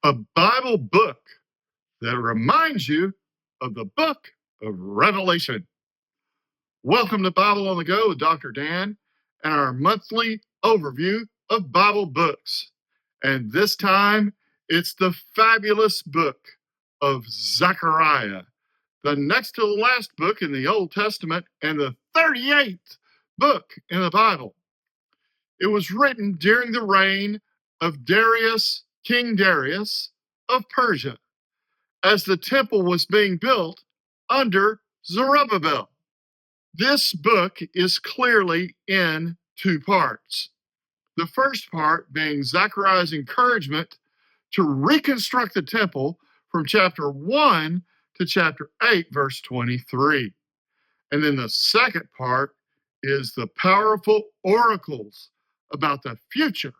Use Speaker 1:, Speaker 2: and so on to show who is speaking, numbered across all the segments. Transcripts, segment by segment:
Speaker 1: a Bible book that reminds you of the book of Revelation. Welcome to Bible on the Go with Dr. Dan and our monthly overview of Bible books. And this time, it's the fabulous book of Zechariah, the next to the last book in the Old Testament and the 38th book in the Bible. It was written during the reign of King Darius of Persia, as the temple was being built under Zerubbabel. This book is clearly in two parts. The first part being Zechariah's encouragement to reconstruct the temple from chapter 1 to chapter 8, verse 23. And then the second part is the powerful oracles about the future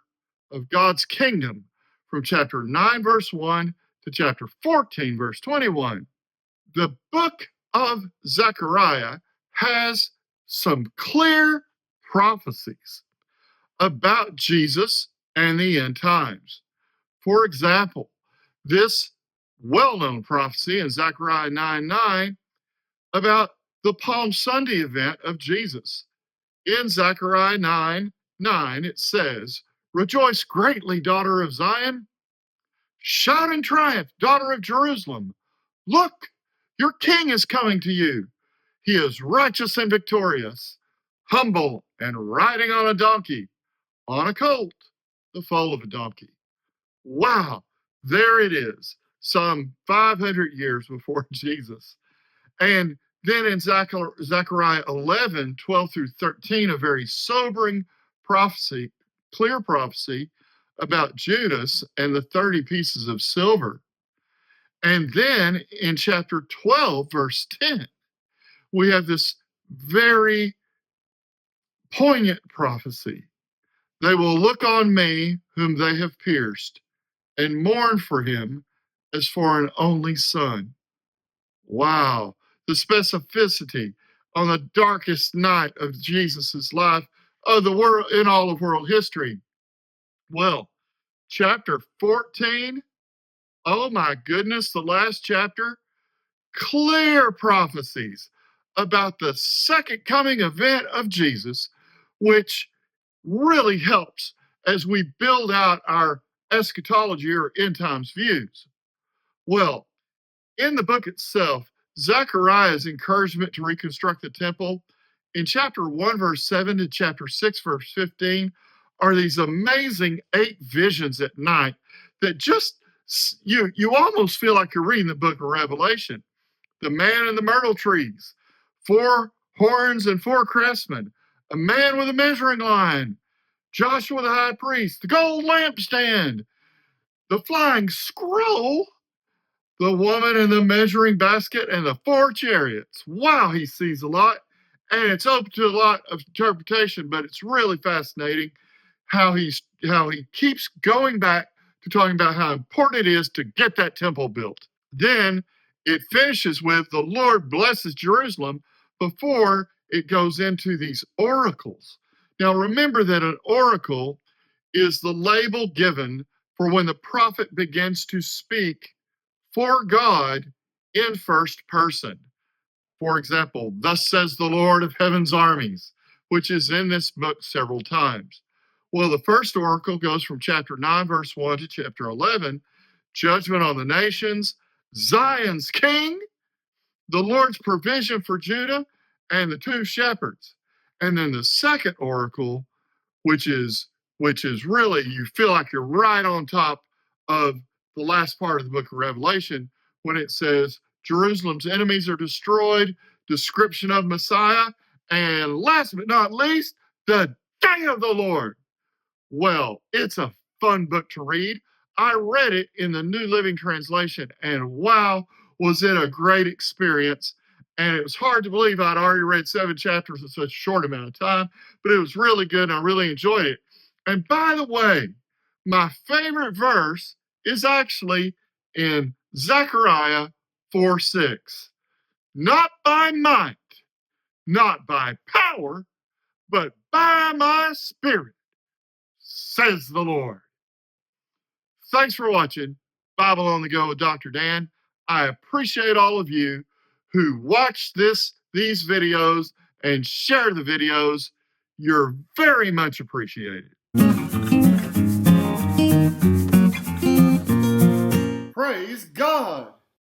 Speaker 1: of God's kingdom from chapter 9, verse 1 to chapter 14, verse 21. The book of Zechariah has some clear prophecies about Jesus and the end times. For example, this well-known prophecy in Zechariah 9:9 about the Palm Sunday event of Jesus. In Zechariah 9:9, it says, "Rejoice greatly, daughter of Zion. Shout in triumph, daughter of Jerusalem. Look, your king is coming to you. He is righteous and victorious, humble and riding on a donkey, on a colt, the foal of a donkey." Wow, there it is, some 500 years before Jesus. And then in Zechariah 11:12 through 13, a very sobering prophecy, clear prophecy about Judas and the 30 pieces of silver. And then in chapter 12, verse 10, we have this very poignant prophecy. "They will look on me whom they have pierced and mourn for him as for an only son." Wow, the specificity on the darkest night of Jesus's life of the world in all of world history. Well, chapter 14, oh my goodness, the last chapter, clear prophecies about the second coming event of Jesus, which really helps as we build out our eschatology or end times views. Well, in the book itself, Zechariah's encouragement to reconstruct the temple in chapter 1, verse 7 to chapter 6, verse 15 are these amazing 8 visions at night that just, you almost feel like you're reading the book of Revelation. The man and the myrtle trees, 4 horns and 4 craftsmen, a man with a measuring line, Joshua the high priest, the gold lampstand, the flying scroll, the woman in the measuring basket, and the 4 chariots. Wow, he sees a lot, and it's open to a lot of interpretation, but it's really fascinating how he keeps going back to talking about how important it is to get that temple built. Then it finishes with the Lord blesses Jerusalem before it goes into these oracles. Now remember that an oracle is the label given for when the prophet begins to speak for God in first person. For example, "Thus says the Lord of heaven's armies," which is in this book several times. Well, the first oracle goes from chapter 9, verse 1 to chapter 11, judgment on the nations, Zion's king, the Lord's provision for Judah, and the 2 shepherds. And then the second oracle, which is really, you feel like you're right on top of the last part of the book of Revelation, when it says Jerusalem's enemies are destroyed, description of Messiah, and last but not least, the day of the Lord. Well, it's a fun book to read. I read it in the New Living Translation, and wow, was it a great experience. And it was hard to believe I'd already read 7 chapters in such a short amount of time, but it was really good, and I really enjoyed it. And by the way, my favorite verse is actually in Zechariah 4:6. "Not by might, not by power, but by my spirit, says the Lord." Thanks for watching. Bible on the Go with Dr. Dan. I appreciate all of you who watch these videos and share the videos. You're very much appreciated. Praise